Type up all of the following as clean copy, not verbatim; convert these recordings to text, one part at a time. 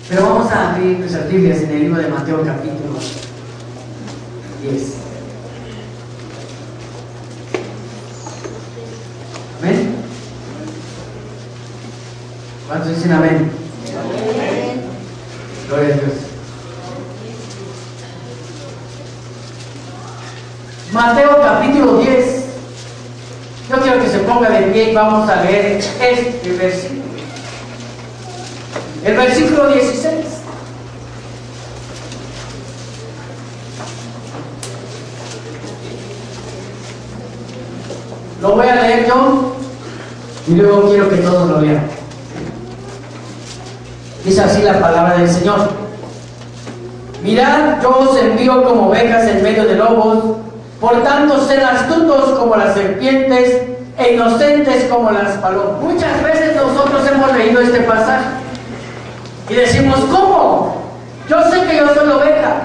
Pero vamos a abrir nuestras Biblias en el libro de Mateo capítulo 10. ¿Amén? ¿Cuántos dicen amén? Amén. Gloria a Dios. Mateo capítulo 10. Yo quiero que se ponga de pie y vamos a leer este versículo. El versículo 16. Lo voy a leer yo y luego quiero que todos lo lean. Dice así la palabra del Señor: mirad, yo os envío como ovejas en medio de lobos. Por tanto, sed astutos como las serpientes e inocentes como las palomas. Muchas veces nosotros hemos leído este pasaje y decimos, ¿cómo? Yo sé que yo soy oveja.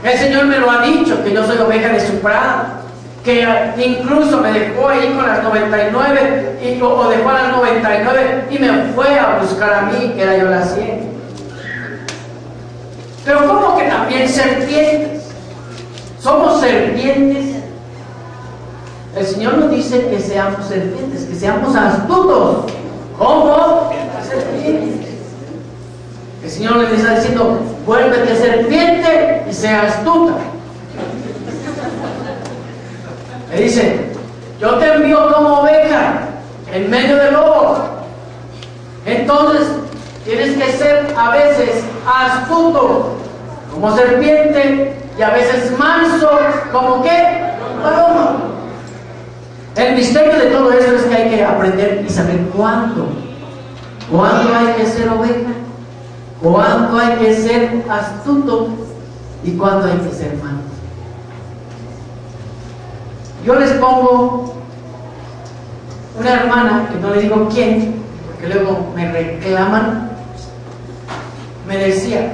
El Señor me lo ha dicho, que yo soy oveja de su prado, que incluso me dejó ahí con las 99 o dejó a las 99 y me fue a buscar a mí, que era yo la 100. Pero ¿cómo que también serpientes? ¿Somos serpientes? El Señor nos dice que seamos serpientes, que seamos astutos. ¿Cómo? Serpientes. El Señor le está diciendo, vuélvete serpiente y sea astuta. Le dice, yo te envío como oveja en medio de lobos. Entonces tienes que ser a veces astuto como serpiente y a veces manso como ¿qué? Paloma. El misterio de todo eso es que hay que aprender y saber cuándo hay que ser oveja, cuándo hay que ser astuto y cuándo hay que ser manso. Yo les pongo una hermana, que no le digo quién, porque luego me reclaman, me decía,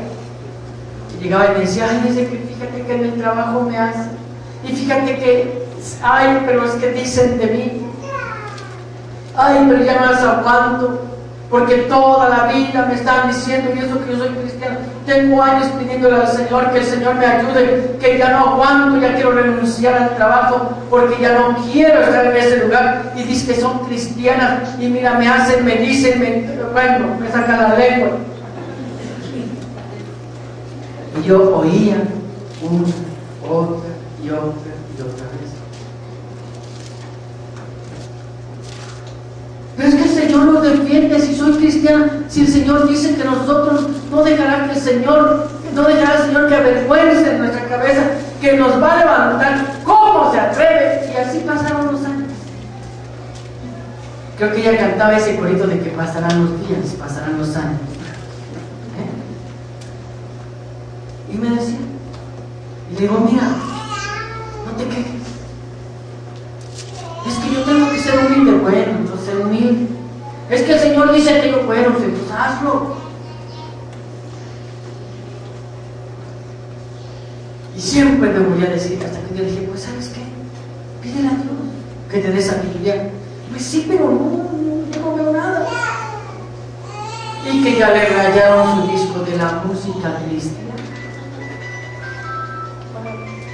llegaba y me decía, ay, dice que fíjate que en el trabajo me hace, y fíjate que, ay, pero es que dicen de mí, ay, pero ya no las aguanto, porque toda la vida me están diciendo, y eso que yo soy cristiano, tengo años pidiéndole al Señor que el Señor me ayude, que ya no aguanto, ya quiero renunciar al trabajo, porque ya no quiero estar en ese lugar, y dice que son cristianas, y mira, me hacen, me dicen, me sacan la lengua. Y yo oía una, otra y otra y otra vez. Pero es que el Señor nos defiende si soy cristiana, si el Señor dice que nosotros no dejará que el Señor, no dejará el Señor que avergüence en nuestra cabeza, que nos va a levantar. ¿Cómo se atreve? Y así pasaron los años. Creo que ella cantaba ese corito de que pasarán los días, pasarán los años. Y me decía, y le digo, mira, no te quejes. Es que yo tengo que ser humilde. Bueno, entonces ser humilde. Es que el Señor dice que yo puedo, pues hazlo. Y siempre me volví a decir, hasta que yo dije, pues ¿sabes qué? Pídele a Dios que te dé sabiduría. Pues sí, pero yo no veo nada. Y que ya le rayaron su disco de la música cristiana.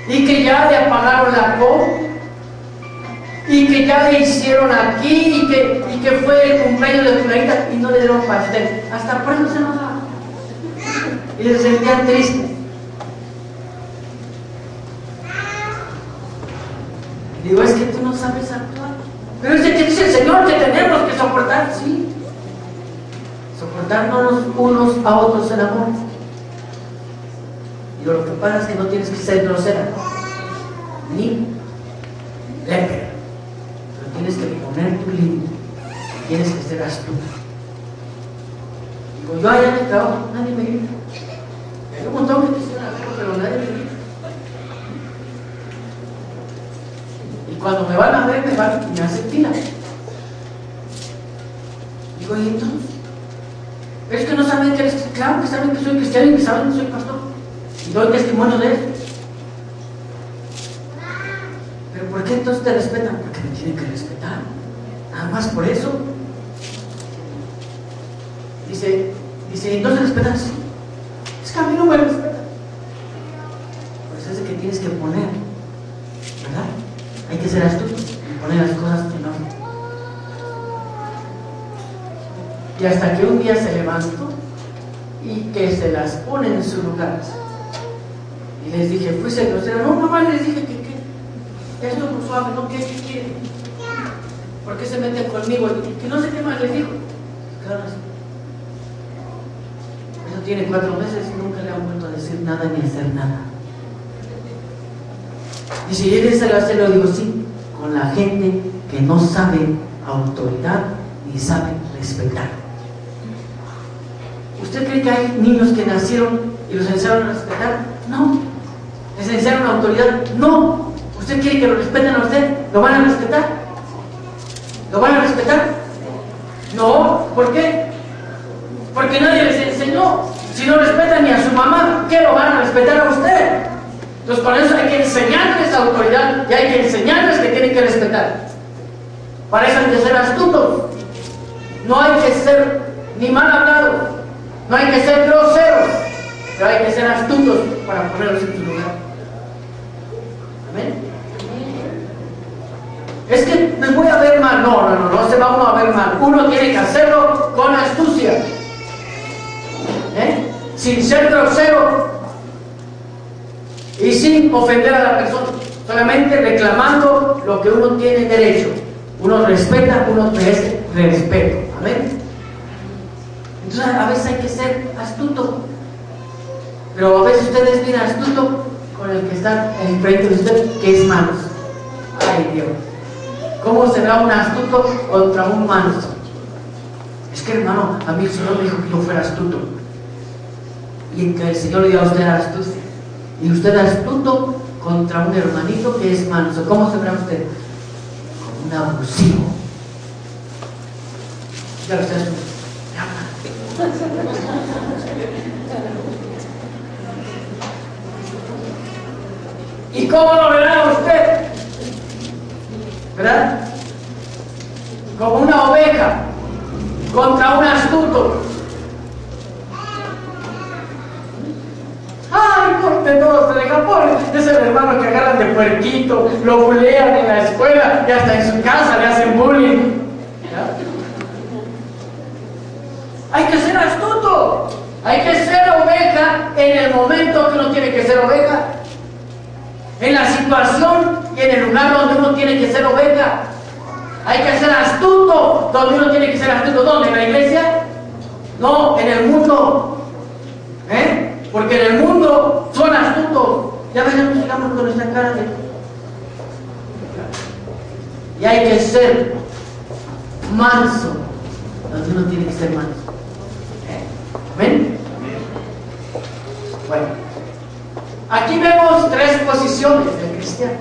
Y que ya le apagaron la copa, y que ya le hicieron aquí, y que fue el cumpleaños de fulanita y no le dieron pastel. Hasta por eso se enojaba. Y se sentían tristes. Digo, es que tú no sabes actuar. Pero es que dice el Señor que tenemos que soportar, sí. Soportarnos unos a otros en amor. Y lo que pasa es que no tienes que ser grosera, ni lépera, pero tienes que poner tu límite, tienes que ser astuto. Digo, yo allá en el trabajo, nadie me grita. Hay un montón que quisieran hacerlo, pero nadie me grita. Y cuando me van a ver, me hacen fila. Digo, ¿y entonces? Es que no saben que eres, claro que saben que soy cristiano y que saben que soy pastor. Y doy testimonio de eso. Pero ¿por qué entonces te respetan? Porque me tienen que respetar. Nada más por eso. Dice, entonces respetan, sí. a mí no me respeta. Pues es que tienes que poner, ¿verdad? Hay que ser astuto y poner las cosas en orden. Y hasta que un día se levantó y que se las pone en su lugar. Y les dije, fuiste grosero. No, nomás les dije que es lo suave, ¿no? ¿Qué quieren? ¿Por qué se meten conmigo? Que no sé qué más les digo. Claro, eso tiene 4 meses y nunca le han vuelto a decir nada ni a hacer nada. Y si él se lo hace, lo digo, sí, con la gente que no sabe autoridad ni sabe respetar. ¿Usted cree que hay niños que nacieron y los enseñaron a respetar? No. ¿Les enseñaron autoridad? No. ¿Usted quiere que lo respeten a usted? ¿Lo van a respetar? ¿Lo van a respetar? No. ¿Por qué? Porque nadie les enseñó. Si no respetan ni a su mamá, ¿qué lo van a respetar a usted? Entonces, por eso hay que enseñarles autoridad y hay que enseñarles que tienen que respetar. Para eso hay que ser astutos. No hay que ser ni mal hablados. No hay que ser groseros. Pero hay que ser astutos para ponerlos en su lugar. ¿Amén? Es que me voy a ver mal. No se va uno a ver mal. Uno tiene que hacerlo con astucia. Sin ser grosero y sin ofender a la persona, solamente reclamando lo que uno tiene derecho. Uno respeta, uno merece respeto. Amén. Entonces a veces hay que ser astuto, pero a veces usted es bien astuto con el que está enfrente de usted, que es manso. Ay Dios, ¿cómo será un astuto contra un manso? Es que hermano, a mí el Señor me dijo que yo fuera astuto. Y que el Señor le dio a usted astucia. Y usted astuto contra un hermanito que es manso. ¿Cómo se verá usted? Como un abusivo. Ya usted es un... ¿Y cómo lo verá usted? ¿Verdad? Como una oveja contra un astuto. ¡Ay, porque todo se deja por! Es el hermano que agarran de puerquito, lo bulean en la escuela y hasta en su casa le hacen bullying. ¿Ya? Hay que ser astuto. Hay que ser oveja en el momento que uno tiene que ser oveja. En la situación y en el lugar donde uno tiene que ser oveja. Hay que ser astuto donde uno tiene que ser astuto. ¿Dónde? ¿En la iglesia? No, en el mundo. Porque en el mundo son astutos. Ya ven, sigamos con nuestra cara de... Y hay que ser manso donde uno tiene que ser manso. ¿Ven? Bueno, aquí vemos 3 posiciones del cristiano.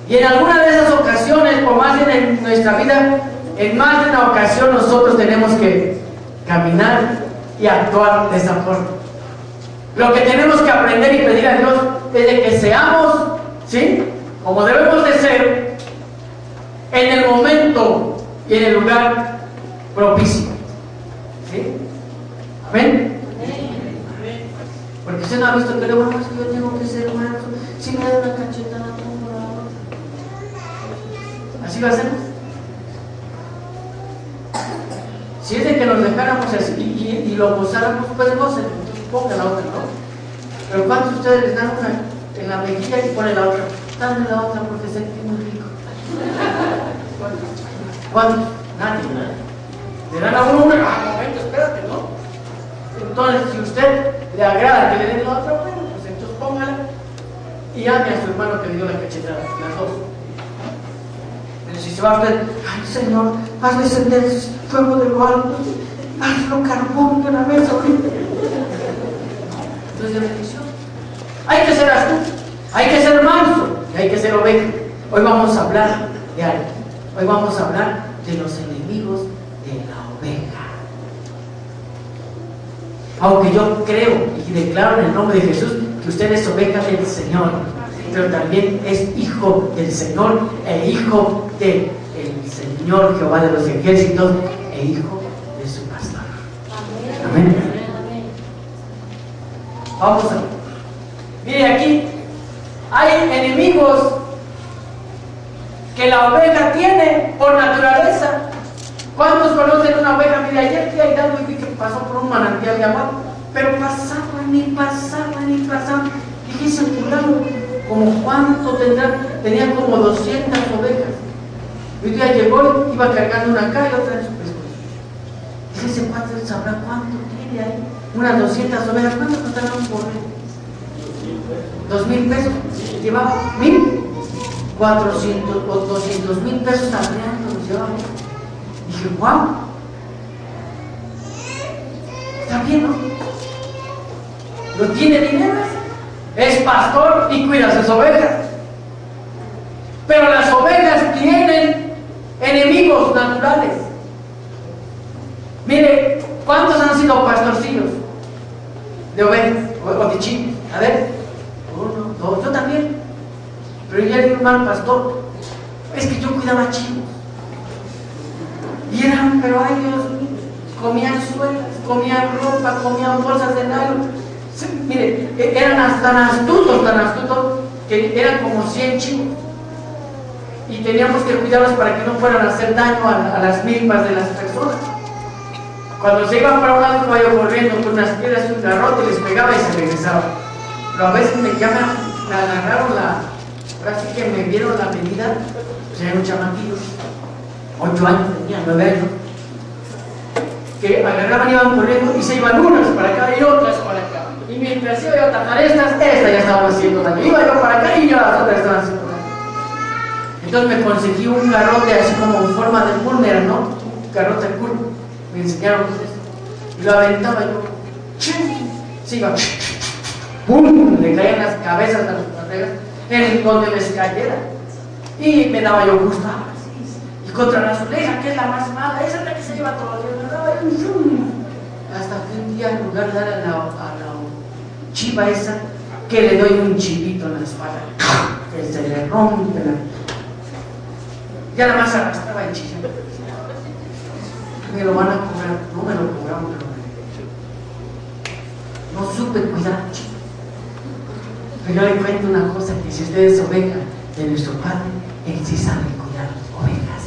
Y en alguna de esas ocasiones, o más bien en nuestra vida, en más de una ocasión nosotros tenemos que caminar y actuar de esa forma. Lo que tenemos que aprender y pedir a Dios es de que seamos, ¿sí?, como debemos de ser en el momento y en el lugar propicio. ¿Sí? ¿Amén? Porque usted no ha visto que luego más que yo tengo que ser manso. Si me da una cachetada, pongo la otra. ¿Así lo hacemos? Si es de que nos dejáramos así y lo gozáramos, pues gocen, entonces ponga la otra, ¿no? Pero ¿cuántos de ustedes les dan una en la mejilla y ponen la otra? Dame la otra porque sé que es muy rico. ¿Cuántos? Nadie. Le dan a uno una, momento, espérate, ¿no? Entonces, si usted le agrada que le den la otra, bueno, pues entonces póngala y ame a su hermano que le dio la cachetada, las dos. Pero si se va a usted, ay Señor, haz descender fuego de lo alto, hazlo carbón de una vez ahorita. Entonces, de bendición. Hay que ser astuto, hay que ser manso y hay que ser oveja. Hoy vamos a hablar de algo. Hoy vamos a hablar de los enemigos de la oveja. Aunque yo creo y declaro en el nombre de Jesús que usted es oveja del Señor, pero también es hijo del Señor e hijo del Señor Jehová de los ejércitos e hijo de su pastor. Amén. Vamos a ver. Mire aquí, hay enemigos que la oveja tiene por naturaleza. ¿Cuántos conocen una oveja? Mire, ayer fui a Hidalgo y vi que pasó por un manantial de agua, pero pasaban y pasaban y pasaban. Y dice fulano, ¿como cuánto tendrá? Tenía como 200 ovejas. Y un día llegó, iba cargando una acá y otra en su pescuezo. Y dice, ¿cuánto sabrá cuánto tiene ahí? Unas 200 ovejas. ¿Cuánto costaron por él? 2,000 pesos. Llevaba 1,400 o 200,000 pesos arreando los llevaba. Dije, wow, está bien, ¿no? No tiene dinero, es pastor y cuida sus ovejas. Pero las ovejas tienen enemigos naturales. Mire, ¿cuántos han sido pastorcillos de ovejas o de chivos? A ver, 1, 2, yo también. Pero ya era un mal pastor. Es que yo cuidaba chivos. Y eran, pero ay Dios mío, comían suelas, comían ropa, comían bolsas de nylon. Sí, mire, eran tan astutos, que eran como 100 chivos. Y teníamos que cuidarlos para que no fueran a hacer daño a las milpas de las personas. Cuando se iban para un lado, iba yo corriendo con unas piedras y un garrote, les pegaba y se regresaba. Pero a veces me agarraron ahora sí que me vieron la medida, pues eran un chamaquillo, 8 años tenía, 9 años, que agarraban y iban corriendo y se iban unas para acá y otras para acá. Y mientras iba yo a atajar estas ya estaban haciendo daño. Iba yo para acá y ya las otras estaban haciendo daño. Entonces me conseguí un garrote así como en forma de pulmera, ¿no? Un garrote curvo. Me enseñaron eso. Y lo aventaba yo. Se iba. ¡Pum! Le caían las cabezas a los pateras en donde les cayera. Y me daba yo gusto. Y contra la azuleja, que es la más mala, esa es la que se lleva todo el día. Me daba yo hasta que un día, en lugar de dar a la chiva esa, que le doy un chivito en la espalda, que se le rompe la. Ya nada más arrastraba el chillo. Me lo van a cobrar, no me lo cobraron, pero no supe cuidar. Pero yo le cuento una cosa, que si usted es oveja de nuestro Padre, Él sí sabe cuidar ovejas.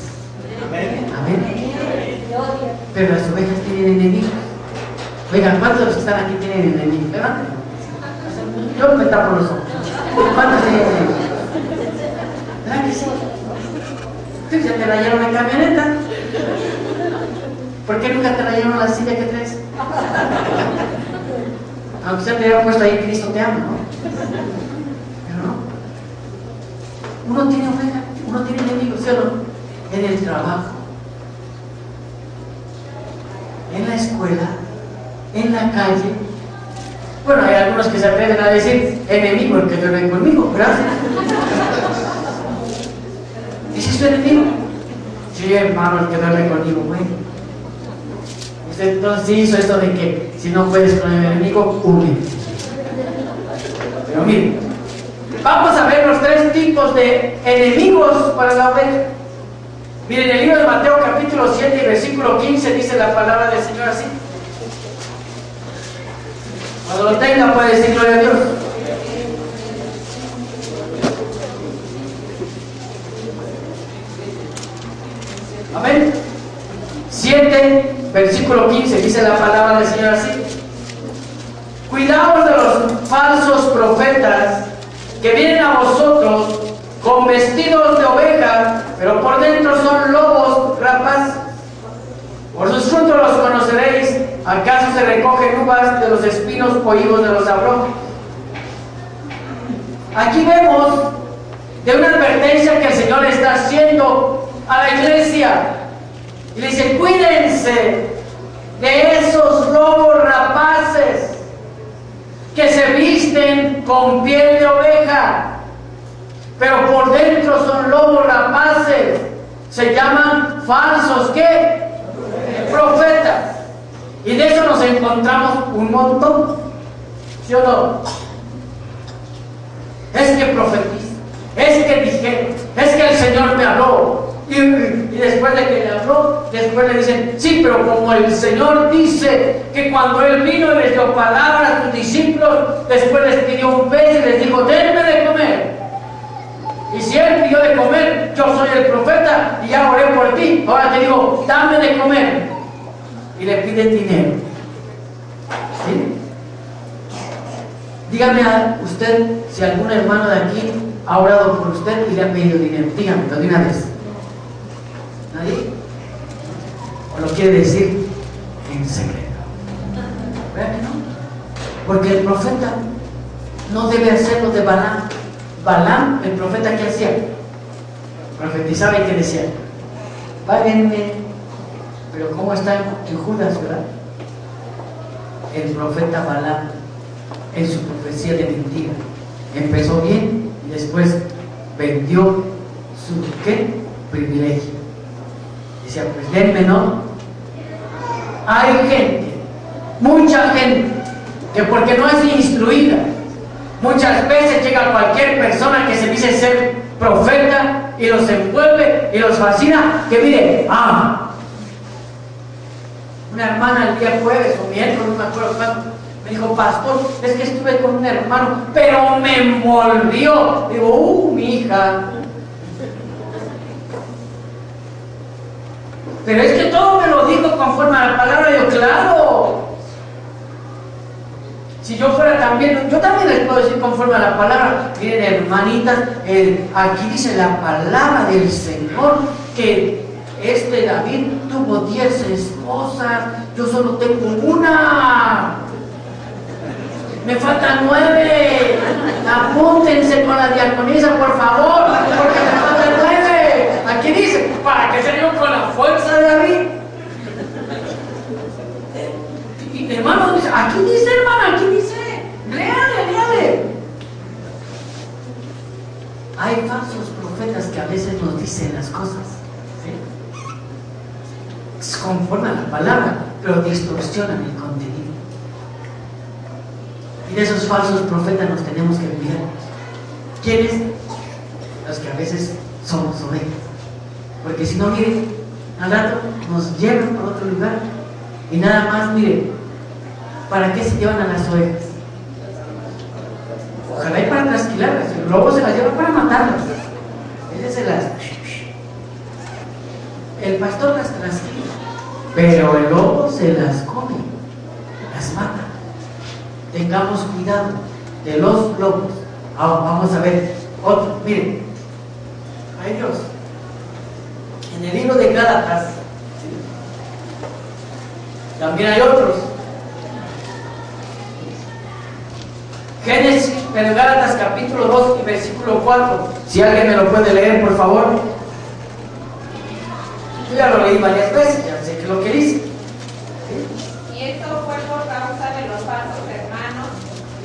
Amén. Pero las ovejas tienen enemigos. Oigan, ¿cuántos de los que están aquí tienen enemigos? Levanten. Yo me tapo los ojos. ¿Cuántos tienen enemigos? ¿Verdad que sí? Tú ya te rayaron la camioneta. ¿Por qué nunca te rayaron la silla que traes? Aunque ya te haya puesto ahí Cristo te ama, ¿no? Pero no. Uno tiene oveja, uno tiene enemigos, ¿sí o no? En el trabajo, en la escuela, en la calle. Bueno, hay algunos que se atreven a decir enemigo el que duerme conmigo, gracias. ¿Ese es tu enemigo? Sí, hermano, el que duerme conmigo, bueno. Usted entonces hizo esto de que si no puedes con el enemigo, huye. Pero miren, vamos a ver los 3 tipos de enemigos para la oveja. Miren, el libro de Mateo capítulo 7 y versículo 15 dice la palabra del Señor así. Cuando lo tenga puede decir gloria a Dios. Amén. 7, versículo 15, dice la palabra del Señor así. Cuidaos de los falsos profetas que vienen a vosotros con vestidos de oveja, pero por dentro son lobos rapaces. Por sus frutos los conoceréis. ¿Acaso se recogen uvas de los espinos o higos de los abrojos? Aquí vemos de una advertencia que el Señor está haciendo a la iglesia. Y le dice, cuídense de esos lobos rapaces que se visten con piel de oveja, pero por dentro son lobos rapaces. Se llaman falsos, ¿qué? Profetas. Y de eso nos encontramos un montón, ¿sí o no? Es que profetiza, es que dijeron, es que el Señor me habló. Y después de que le habló, después le dicen, sí, pero como el Señor dice que cuando Él vino y les dio palabra a sus discípulos, discípulos, después les pidió un pez y les dijo, denme de comer. Y si él pidió de comer, yo soy el profeta y ya oré por ti, ahora te digo, dame de comer. Y le pide dinero. ¿Sí? Dígame a usted si algún hermano de aquí ha orado por usted y le ha pedido dinero. Dígame, de una vez. ¿Nadie? ¿O lo quiere decir en secreto? ¿Verdad que no? Porque el profeta no debe hacerlo de Balaam. Balaam, el profeta, ¿qué hacía? Profetizaba y ¿qué decía? Páguenme. Pero ¿cómo está en Judas, verdad? El profeta Balaam, en su profecía de mentira, empezó bien y después vendió su ¿qué? Privilegio. Decía, pues denme, ¿no? Hay gente, mucha gente, que porque no es instruida, muchas veces llega cualquier persona que se dice ser profeta y los envuelve y los fascina, que mire, una hermana el día jueves o miércoles, no me acuerdo cuándo, me dijo, pastor, es que estuve con un hermano, pero me envolvió. Digo, mi hija. Pero es que todo me lo dijo conforme a la palabra. Yo, claro. Si yo fuera también, yo también les puedo decir conforme a la palabra. Miren, hermanitas, aquí dice la palabra del Señor que David tuvo 10 esposas, yo solo tengo una. Me faltan 9. Apúntense con la diaconisa, por favor, porque me faltan 9. Aquí dice, para que se yo con la fuerza de David. Y hermano, aquí dice, hermano, aquí dice. Léale. Hay falsos profetas que a veces nos dicen las cosas, ¿sí? Conforme a la palabra, pero distorsionan el contenido. Y de esos falsos profetas nos tenemos que cuidar. ¿Quiénes? Los que a veces somos ovejas. Porque si no, miren, al rato nos llevan por otro lugar. Y nada más, miren, ¿para qué se llevan a las ovejas? Ojalá y para trasquilarlas. El lobo se las lleva para matarlas. El pastor las trasquila, pero el lobo se las come, las mata. Tengamos cuidado de los lobos. Vamos a ver otro. Miren, ay Dios, en el libro de Gálatas, ¿sí? También hay otros. Génesis, en Gálatas capítulo 2 y versículo 4. Si alguien me lo puede leer, por favor. Yo ya lo leí varias veces, ya sé que es lo que dice. ¿Sí? Y esto fue por causa de los falsos hermanos,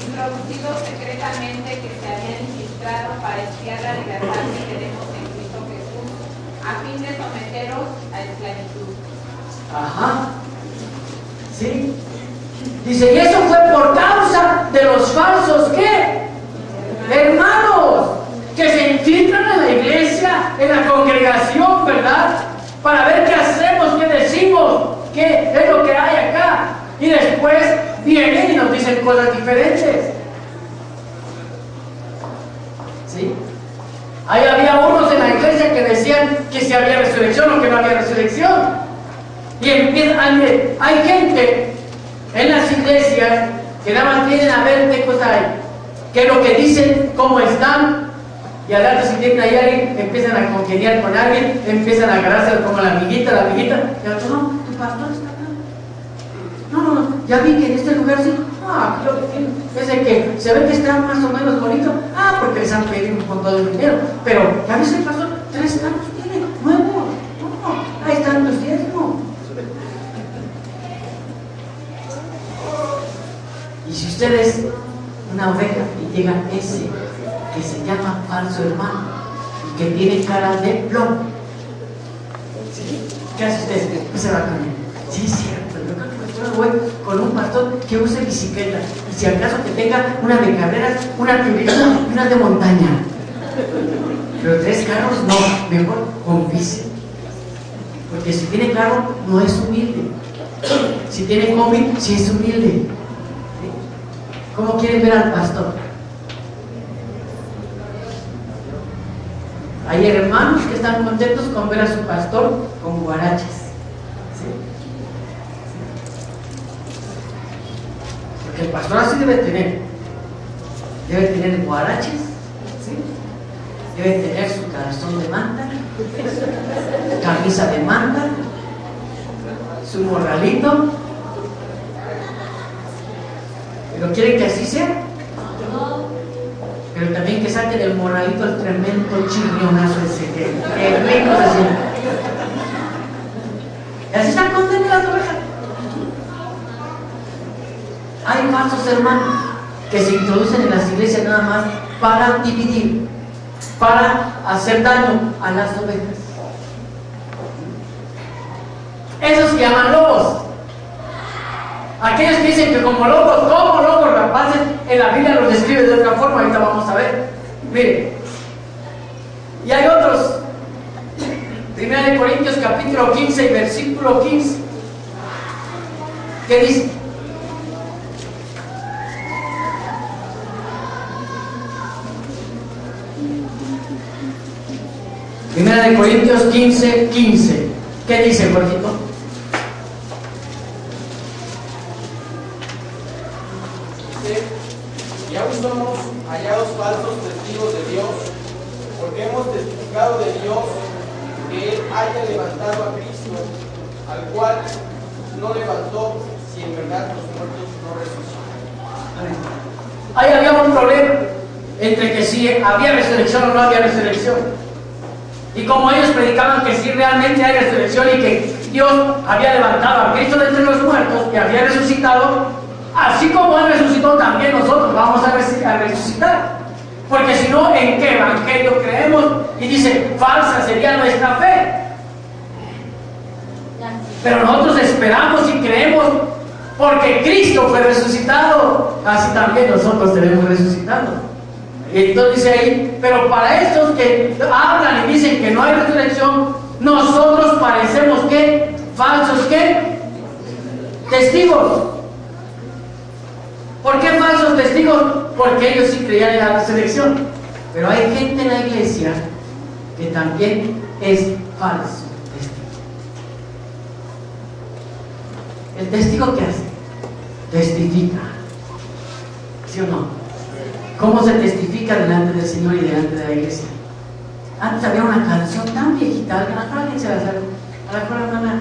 introducidos secretamente, que se habían infiltrado para espiar la libertad que tenemos en Cristo Jesús, a fin de someteros a esclavitud. Ajá. ¿Sí? Dice, y eso fue por causa de los falsos, ¿qué? Hermanos, que se infiltran en la iglesia, en la congregación, ¿verdad? Para ver qué hacemos, qué decimos, qué es lo que hay acá. Y después vienen y nos dicen cosas diferentes. ¿Sí? Ahí había unos en la iglesia que decían que si había resurrección o que no había resurrección. Y empiezan, hay gente en las iglesias que nada más vienen a ver qué cosa hay, qué es lo que dicen, cómo están, y al rato si tienen ahí alguien, empiezan a congeniar con alguien, empiezan a agarrarse como la amiguita, y al otro, no, tu pastor está acá. No, ya vi que en este lugar sí, aquí lo que tiene es el que se ve que está más o menos bonito, porque les han pedido un montón de dinero, pero ya ves el pastor, 3 carros tiene, nuevos, ahí están los diezmos. Y si usted es una oveja y llega ese que se llama falso hermano y que tiene cara de plomo, ¿sí? ¿Qué hace usted? Pues se va con él. Sí, es cierto, yo creo que yo voy con un pastor que use bicicleta y si acaso que tenga una de carreras, una turismo y una de montaña. Pero 3 carros no, mejor con bici. Porque si tiene carro no es humilde. Si tiene combi, sí es humilde. ¿Cómo quieren ver al pastor? Hay hermanos que están contentos con ver a su pastor con guaraches. ¿Sí? Porque el pastor así debe tener guaraches, ¿sí? Debe tener su calzón de manta, camisa de manta, su morralito. ¿Pero quieren que así sea? Pero también que saquen del morralito el tremendo chirrionazo ese que rico se siente. Y así están contentos las ovejas. Hay falsos hermanos que se introducen en las iglesias nada más para dividir, para hacer daño a las ovejas. Esos que llaman lobos. Aquellos que dicen que como lobos rapaces, en la Biblia los describe de otra forma, ahorita vamos a ver. Miren, y hay otros. 1 Corintios capítulo 15 y versículo 15, ¿qué dice? Primera de Corintios 15, 15. ¿Qué dice, Jorgito? Y aún somos hallados falsos testigos de Dios, porque hemos testificado de Dios que Él haya levantado a Cristo, al cual no levantó, si en verdad los muertos no resucitan. Ahí había un problema entre que si había resurrección o no había resurrección. Y como ellos predicaban que sí realmente hay resurrección y que Dios había levantado a Cristo de entre los muertos, que había resucitado, así como Él resucitó, también nosotros vamos a resucitar. Porque si no, ¿en qué evangelio creemos? Y dice, falsa sería nuestra fe. Pero nosotros esperamos y creemos porque Cristo fue resucitado, así también nosotros seremos resucitados. Y entonces dice ahí, pero para estos que hablan y dicen que no hay resurrección, nosotros parecemos ¿qué? Falsos ¿qué? Testigos. ¿Por qué falsos testigos? Porque ellos sí creían en la resurrección. Pero hay gente en la iglesia que también es falso testigo. ¿El testigo qué hace? Testifica. ¿Sí o no? ¿Cómo se testifica delante del Señor y delante de la iglesia? Antes había una canción tan viejita, alguien se la sabe, a la mejor la hermana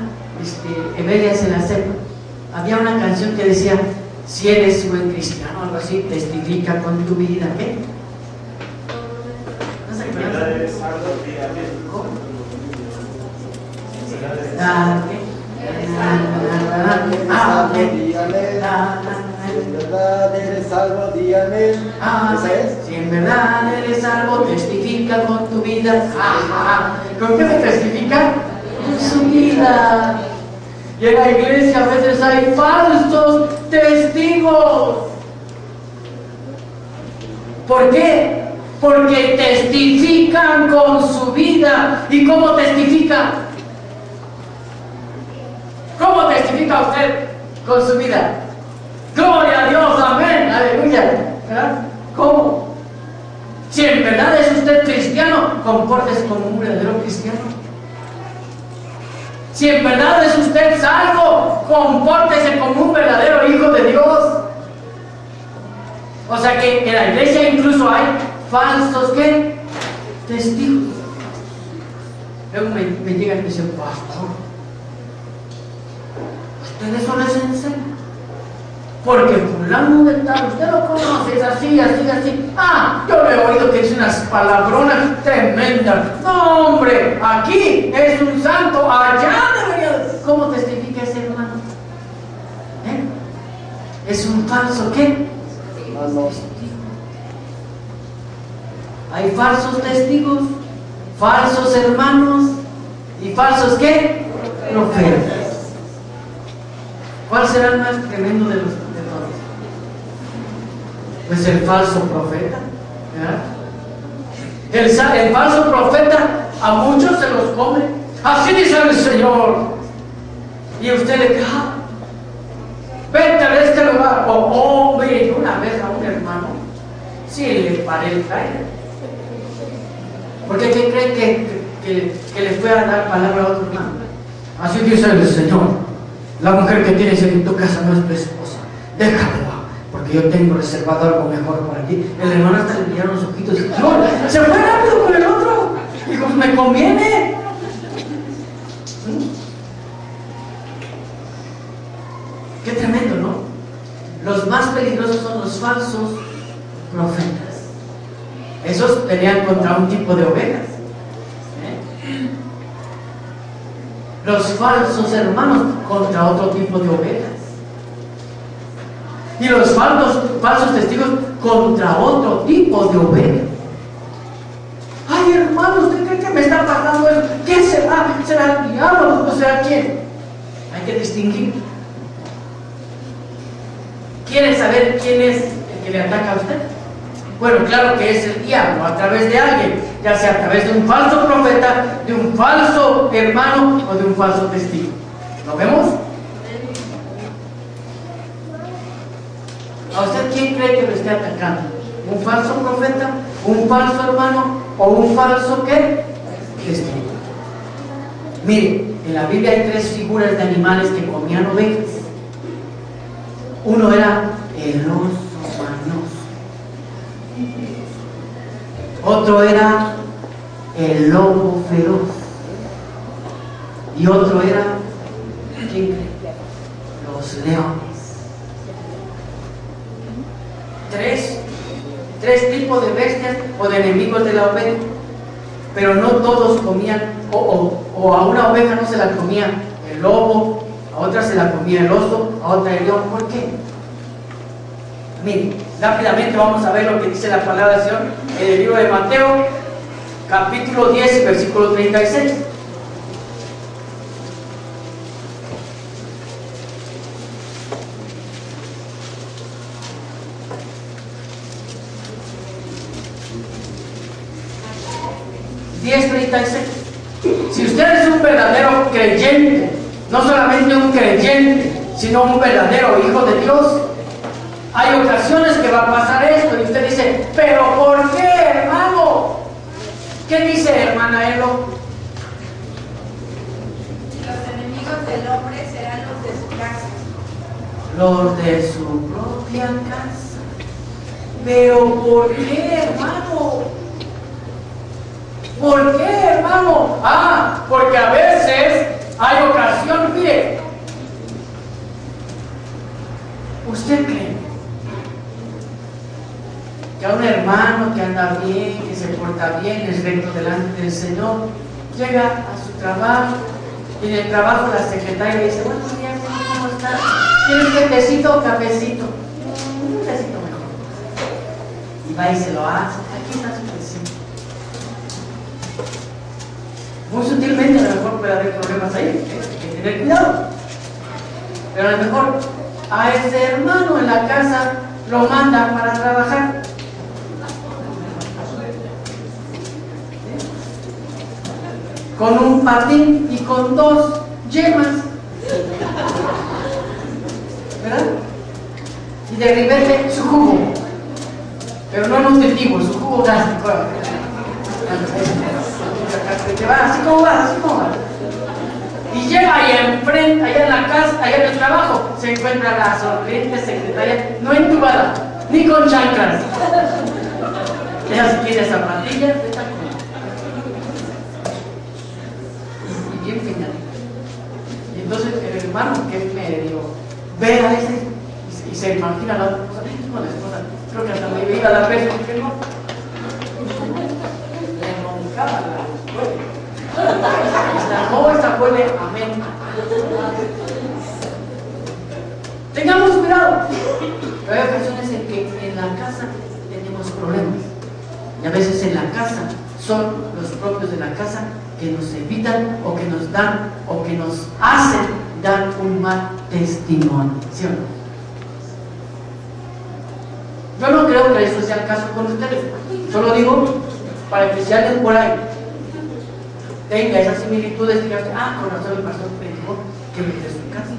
Evelia se la sepa. Había una canción que decía, si eres buen cristiano, algo así, testifica con tu vida. ¿Qué? ¿No se acuerdan? ¿Cómo? En verdad eres salvo, di amén. ¿Esa es? Si en verdad eres salvo, testifica con tu vida. ¿Con qué se testifica? Con su vida. Y en la iglesia a veces hay falsos testigos. ¿Por qué? Porque testifican con su vida. ¿Y cómo testifica? ¿Cómo testifica usted con su vida? Gloria a Dios, amén, aleluya. ¿Verdad? ¿Cómo? Si en verdad es usted cristiano, compórtese como un verdadero cristiano. Si en verdad es usted salvo, compórtese como un verdadero hijo de Dios. O sea que en la iglesia incluso hay falsos ¿qué? Testigos. Luego me llegan y me dicen, pastor, ¿ustedes son les enseñan? Porque fulano de tal, usted lo conoce, es así, así, así. Yo le he oído que dice unas palabronas tremendas. No, hombre, aquí es un santo, allá debería. ¿Cómo testifica ese hermano? Es un falso ¿qué? Hay falsos testigos, falsos hermanos y falsos ¿qué? Profetas. ¿Cuál será el más tremendo de todos? Pues el falso profeta. El falso profeta a muchos se los come. Así dice el Señor. Y usted le dice, vete a este lugar. Hombre, una vez a Sí, le paré el trailer. ¿Por qué cree que le fue a dar palabra a otro hermano? Así dice el Señor: la mujer que tienes en tu casa no es tu esposa, déjala, porque yo tengo reservado algo mejor para ti. El hermano hasta le brillaron los ojitos y dijo: se fue rápido con el otro. Dijo: me conviene. Qué tremendo, ¿no? Los más peligrosos son los falsos profetas. Esos pelean contra un tipo de ovejas. Los falsos hermanos contra otro tipo de ovejas. Y los falsos testigos contra otro tipo de ovejas. Ay, hermano, ¿usted cree que me está pasando eso? ¿Quién será? ¿Será el diablo o será quién? Hay que distinguir. ¿Quiere saber quién es el que le ataca a usted? Bueno, claro que es el diablo, a través de alguien, ya sea a través de un falso profeta, de un falso hermano o de un falso testigo. ¿Lo vemos? ¿A usted quién cree que lo esté atacando? ¿Un falso profeta, un falso hermano o un falso qué? Testigo. Mire, en la Biblia hay 3 figuras de animales que comían ovejas. Uno era el oso manoso, otro era el lobo feroz y otro era, ¿quién cree? Los leones. Tres tipos de bestias o de enemigos de la oveja, pero no todos comían, o a una oveja no se la comía el lobo, a otra se la comía el oso, a otra el león. ¿Por qué? Miren, rápidamente vamos a ver lo que dice la palabra del Señor en el libro de Mateo, capítulo 10, versículo 36. Si usted es un verdadero creyente, no solamente un creyente, sino un verdadero hijo de Dios, hay ocasiones que va a pasar esto y usted dice: ¿pero por qué, hermano? ¿Qué dice, hermana Elo? Los enemigos del hombre serán los de su casa. Los de su propia casa. ¿Pero por qué, hermano? ¿Por qué, hermano? Porque a veces hay ocasión, mire, ¿usted cree que a un hermano que anda bien, que se porta bien, es recto delante del Señor, llega a su trabajo y en el trabajo la secretaria le dice: buenos días, ¿cómo estás? ¿Quieres tecito o cafecito? Un tecito mejor. Y va y se lo hace: aquí está su tecito. Muy sutilmente, a lo mejor puede haber problemas ahí, hay que tener cuidado. Pero a lo mejor a ese hermano en la casa lo manda para trabajar. Con un patín y con 2 yemas, ¿verdad? Y de repente su jugo, pero no nutritivo, su jugo gástrico. Te va así como vas, así como vas. Y llega ahí enfrente, allá en la casa, allá en el trabajo, se encuentra la sonriente secretaria, no entubada, ni con chanclas. Ella si quiere zapatillas, está con. Y bien final. Y entonces el hermano que me dijo: ve a ese, y se imagina la otra cosa, no, la esposa, creo que hasta me iba a dar besos, porque no. Le roncaba la esta huele a menta. Tengamos cuidado. Pero hay ocasiones en que en la casa tenemos problemas. Y a veces en la casa son los propios de la casa que nos evitan o que nos dan o que nos hacen dar un mal testimonio. ¿Sí o no? Yo no creo que eso sea el caso con ustedes. Solo digo para que si alguien por ahí tenga esas similitudes, diga: con razón el pastor predicó que me su casa.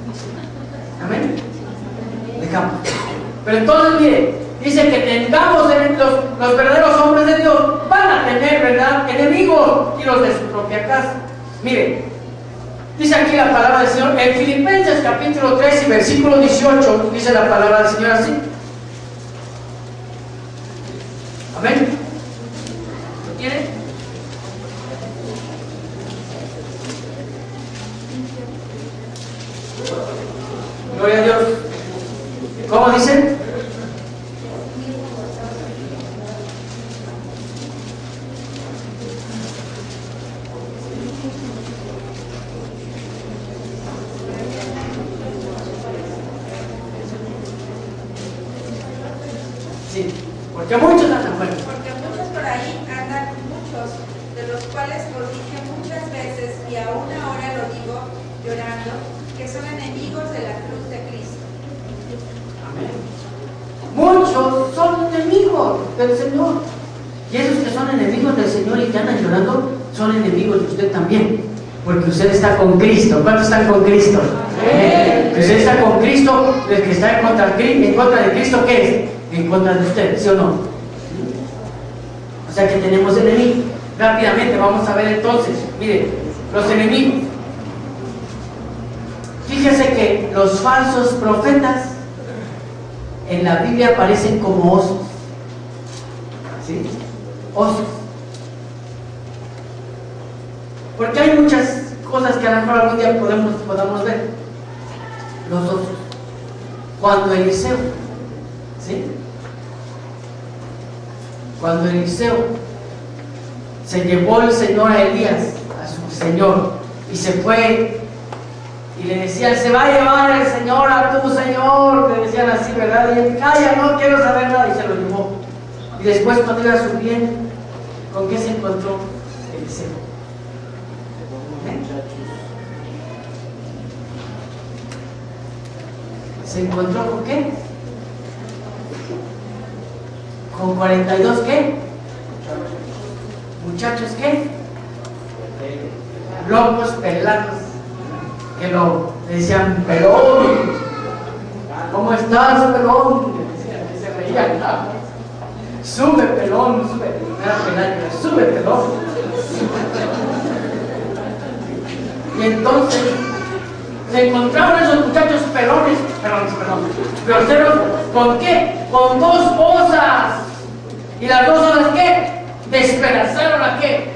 Amén. Dejamos. Pero entonces, mire, dice que tengamos los verdaderos hombres de Dios, van a tener, ¿verdad?, enemigos, y los de su propia casa. Miren, dice aquí la palabra del Señor, en Filipenses capítulo 3 y versículo 18, dice la palabra del Señor así. Amén. ¿Lo tiene? Gloria a Dios. ¿Cómo dice? Sí, porque muchos andan fuera. Porque muchos por ahí andan, muchos, de los cuales lo dije muchas veces y aún ahora lo digo llorando, que son enemigos de la cruz de Cristo. Amén. Muchos son enemigos del Señor. Y esos que son enemigos del Señor y que andan llorando, son enemigos de usted también. Porque usted está con Cristo. ¿Cuántos están con Cristo? Amén. Usted está con Cristo. El que está en contra de Cristo, ¿qué es? En contra de usted, ¿sí o no? O sea que tenemos enemigos. Rápidamente vamos a ver entonces. Miren, los enemigos. Fíjese que los falsos profetas en la Biblia aparecen como osos. ¿Sí? Osos. Porque hay muchas cosas que a lo mejor algún día podamos ver. Los osos. Cuando Eliseo, ¿sí?, cuando Eliseo se llevó el Señor a Elías, a su Señor, y se fue y le decían, se va a llevar el Señor a tu Señor, le decían así, ¿verdad? Y él, calla, no quiero saber nada, y se lo llevó. Y después, cuando iba subiendo, ¿con qué se encontró Eliseo? ¿Se encontró con qué? ¿Con 42 qué? Muchachos qué? Locos, pelados, que le decían, pelón, ¿cómo estás, pelón? Le decían, que se reían, ¿no? Sube, pelón, sube. No era pelón, pero sube, pelón. Y entonces se encontraron esos muchachos pelones, groseros, ¿con qué? Con dos osas. ¿Y las dos osas qué? Despedazaron a qué?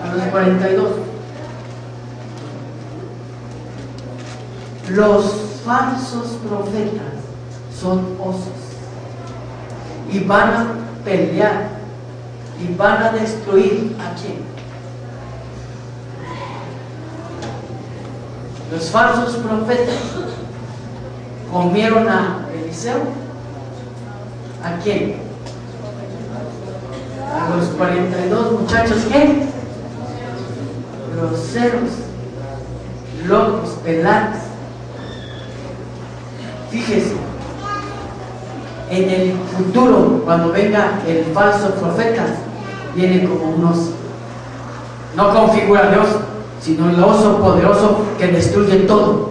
A los 42. Los falsos profetas son osos y van a pelear y van a destruir a quién. Los falsos profetas comieron a Eliseo. ¿A quién? A los 42 muchachos, ¿qué? Groseros, locos, pelados. Fíjese, en el futuro, cuando venga el falso profeta, viene como un oso. No con figura de oso, sino el oso poderoso que destruye todo.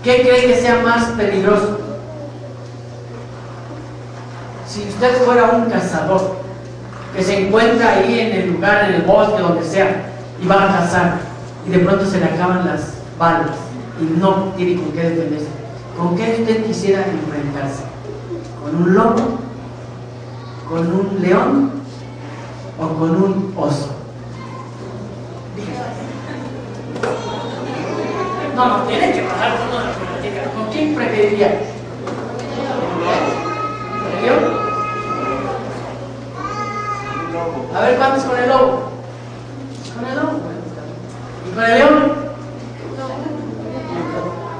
¿Qué cree que sea más peligroso? Si usted fuera un cazador que se encuentra ahí en el lugar, en el bosque, donde sea, y va a cazar, y de pronto se le acaban las balas y no tiene con qué defenderse, ¿con qué usted quisiera enfrentarse? ¿Con un lobo? ¿Con un león? ¿O con un oso? No, tiene que bajar uno de la política. ¿Con quién preferiría? ¿El león? A ver, ¿cuántos con el lobo? ¿Con el lobo? ¿Y con el león?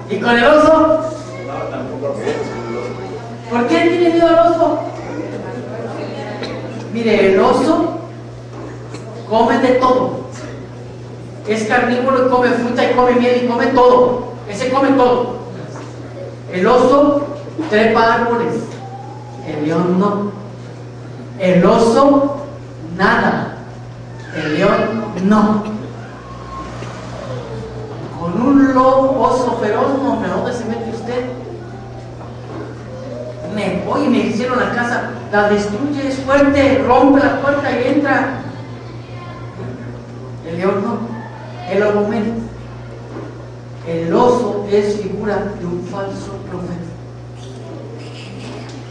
¿Y con el oso? ¿Por qué tiene miedo al oso? Mire, el oso come de todo. Es carnívoro y come fruta y come miel y come todo. Ese come todo. El oso trepa árboles. El león no. El oso nada. El león no. Con un lobo, oso feroz, no, ¿pero dónde se mete usted? me voy y me hicieron la casa, la destruye, es fuerte, rompe la puerta y entra. El león no, el lobo menos. El oso es figura de un falso profeta.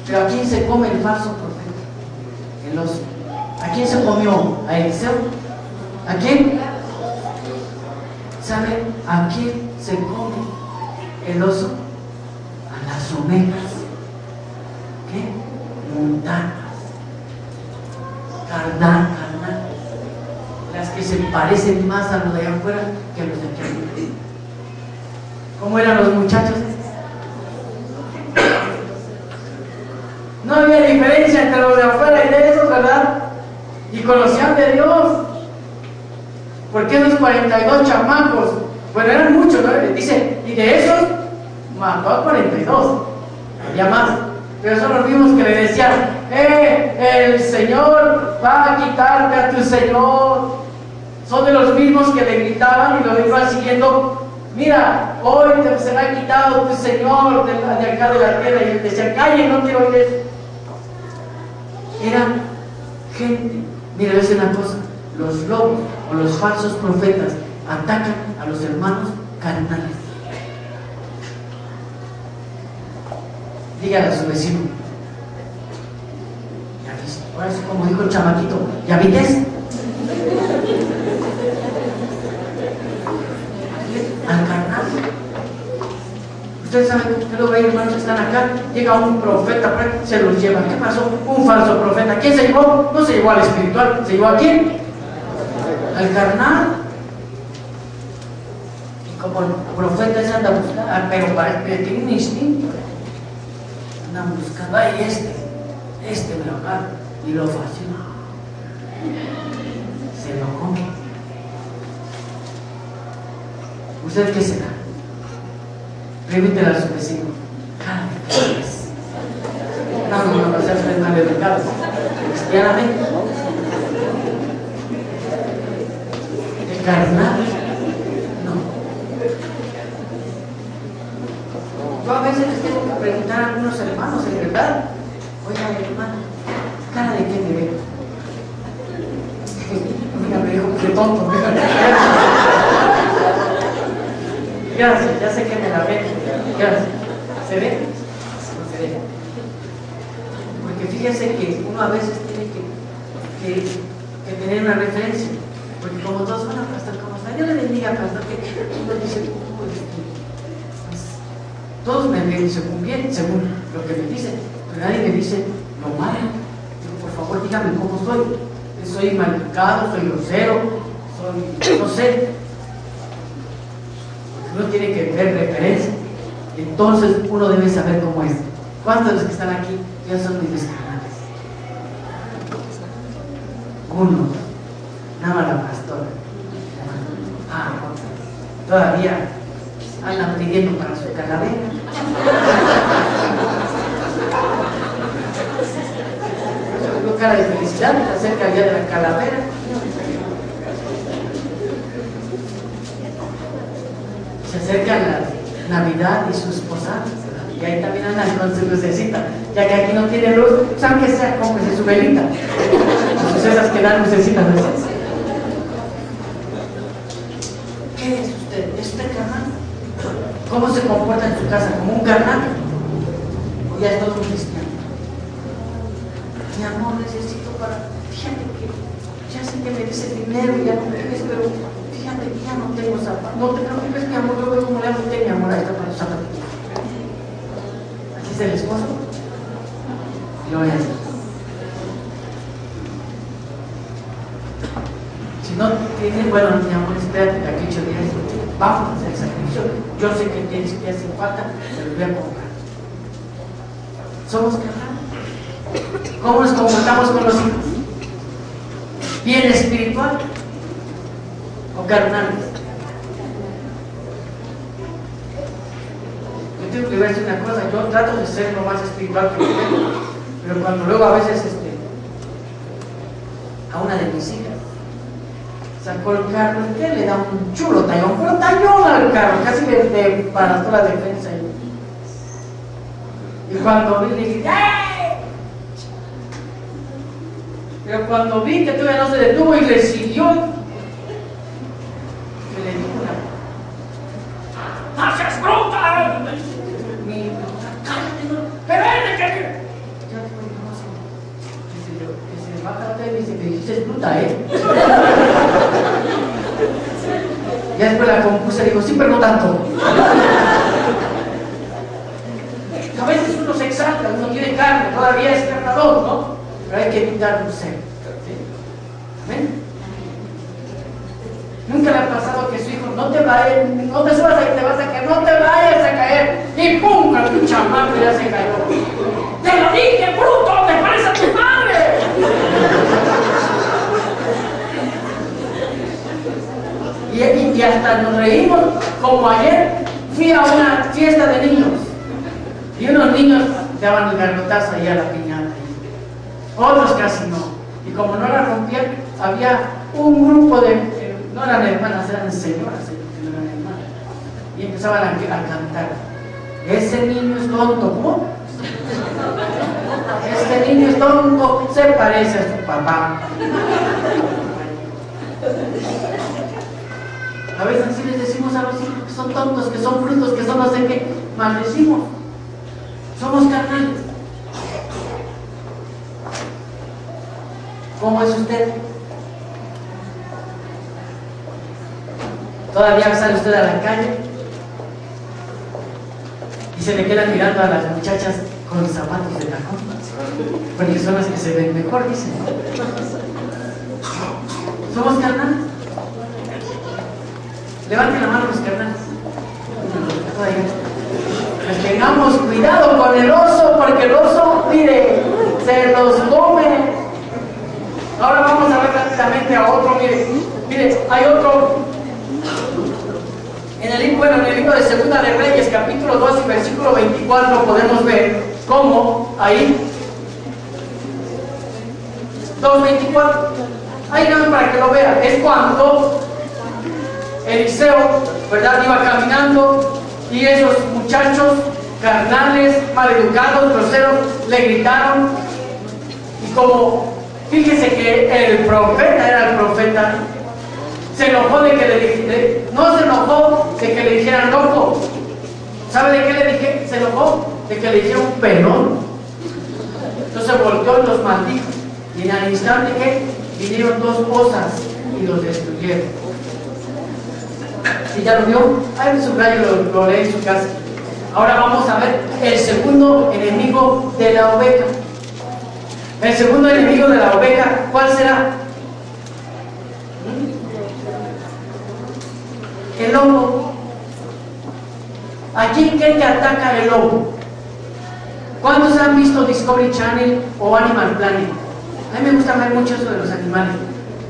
Pero ¿a quién se come el falso profeta? El oso. ¿A quién se comió? ¿A Eliseo? ¿A quién? ¿Sabe a quién se come el oso? A las ovejas. ¿Qué? Montanas. Carnal. Las que se parecen más a los de allá afuera que a los de aquí. ¿Cómo eran los muchachos? No había diferencia entre los de afuera y de esos, ¿verdad? Y conocían de Dios. Porque esos 42 chamacos, bueno, eran muchos, ¿no? Dice, y de esos mató a 42. Había más. Pero son los mismos que le decían, el Señor va a quitarte a tu Señor. Son de los mismos que le gritaban y lo iban siguiendo. Mira, hoy te será quitado tu Señor de acá de la tierra. Y él decía, calle, no quiero oír eso. Era gente. Mira, es una cosa. Los lobos o los falsos profetas atacan a los hermanos carnales. Dígale a su vecino. ¿Ya viste? Ahora es como dijo el chamaquito. ¿Ya viste? Al carnal. Ustedes saben, usted lo ve, hermanos, están acá, llega un profeta, se los lleva. ¿Qué pasó? Un falso profeta. ¿Quién se llevó? No se llevó al espiritual, ¿se llevó a quién? Al carnal. Y como el profeta se anda buscando, pero parece que tiene un instinto. Andan buscando, ay, este me lo agarra y lo fascina. Se lo come. ¿Usted qué será? Pregúntele a su vecino. ¿Qué es? No seas mal educado. Cristianamente. ¿El carnal? No. Yo a veces les tengo que preguntar a algunos hermanos, en verdad. Oiga, hermano, ¿cara de qué me veo? Mira, me dijo, qué tonto. Gracias, ya sé que me la ven. Gracias. ¿Se ve? No se ve. Porque fíjese que uno a veces tiene que tener una referencia. Porque como todos van a pastor, como está, yo le bendiga al pastor, que uno dice, todos me ven según bien, según lo que me dicen, pero nadie me dice lo malo. Digo, por favor, dígame cómo soy. Soy maleducado, soy grosero, soy, no sé. Uno tiene que ver referencia. Entonces uno debe saber cómo es. ¿Cuántos de los que están aquí ya son mis descarnados? Uno. Nada más la pastora. Todavía andan pidiendo para su calavera. Yo cara de felicidad acerca ya de la calavera. Se acerca la Navidad y sus posadas, y ahí también andan con su lucecita, ya que aquí no tiene luz, pues aunque sea, cómprese su velita, pues esas que dan lucecitas. ¿Qué es usted? ¿Es usted carnal? ¿Cómo se comporta en su casa? ¿Como un carnal? ¿O ya es todo un cristiano? Mi amor, necesito para... Fíjate que ya sé que me dice dinero y ya no me ves, pero fíjate que ya no tengo zapatos. No te preocupes, mi amor, yo veo cómo le hago usted, mi amor, ahí está para los zapatos. Así es el esposo. Gloria a Dios. Si no tiene, bueno, mi amor, espérate que aquí 8 días vamos a hacer el sacrificio. Yo sé que tienes que hacer falta, pero voy a comprar. Somos carnales. ¿Cómo nos comportamos con los hijos? ¿Bien espiritual o carnales? Yo tengo que decir una cosa, yo trato de ser lo más espiritual que puedo, pero cuando luego a veces a una de mis hijas sacó el carro, ¿qué? Le da un chulo tallón, pero tallón al carro, casi de para toda la defensa. Y cuando vi, dije, ¡ay! Pero cuando vi que todavía no se detuvo y le siguió, que le dijo una, ¡no seas bruta! ¡Cállate, no! ¡Pero él de que! Ya fue, no sé. Que se baja la tele y dice que dices bruta, ¿eh? Ya después la compuse y digo, sí, pero no tanto. A veces uno se exalta, uno tiene carne, todavía es carnador, ¿no? Pero hay que evitar un ser. ¿Sí? ¿Amén? ¿Nunca le ha pasado que su hijo no te vayas, no te subas ahí, te vas a caer, no te vayas a caer? Y ¡pum! Con tu chamaco ya se cayó. ¡Te lo dije, bruto! ¡Te parece a tu madre! Y hasta nos reímos, como ayer fui a una fiesta de niños y unos niños daban el garrotazo ahí a la piñata, otros casi no, y como no la rompían, había un grupo de, no eran hermanas, eran señoras, no eran hermanas, y empezaban a cantar, ese niño es tonto, ¿cómo? Este niño es tonto, se parece a su papá. A veces así les decimos a los hijos que son tontos, que son brutos, que son no sé qué, maldecimos. Somos carnales. ¿Cómo es usted? Todavía sale usted a la calle y se le queda mirando a las muchachas con zapatos de tacón, porque son las que se ven mejor, dicen. ¿Somos carnales? Levanten la mano los carnales. Pues tengamos cuidado con el oso, porque el oso, mire, se los come. Ahora vamos a ver rápidamente a otro, mire, hay otro. En el libro de Segunda de Reyes, capítulo 2 y versículo 24, podemos ver cómo ahí 2:24, ahí no, para que lo vean, es cuando Eliseo, ¿verdad?, iba caminando y esos muchachos carnales, maleducados, groseros, le gritaron. Y como, fíjese que el profeta era el profeta, se enojó de que no se enojó de que le dijeran loco. ¿Sabe de qué le dije? Se enojó de que le dijeron un pelón. Entonces volteó y los maldijo. Y en el instante que vinieron dos osas y los destruyeron. ¿Sí ya lo vio? Ahí en su rayo lo lee en su casa. Ahora vamos a ver el segundo enemigo de la oveja. El segundo enemigo de la oveja, ¿cuál será? El lobo. ¿A quién cree que ataca el lobo? ¿Cuántos han visto Discovery Channel o Animal Planet? A mí me gusta ver mucho eso de los animales.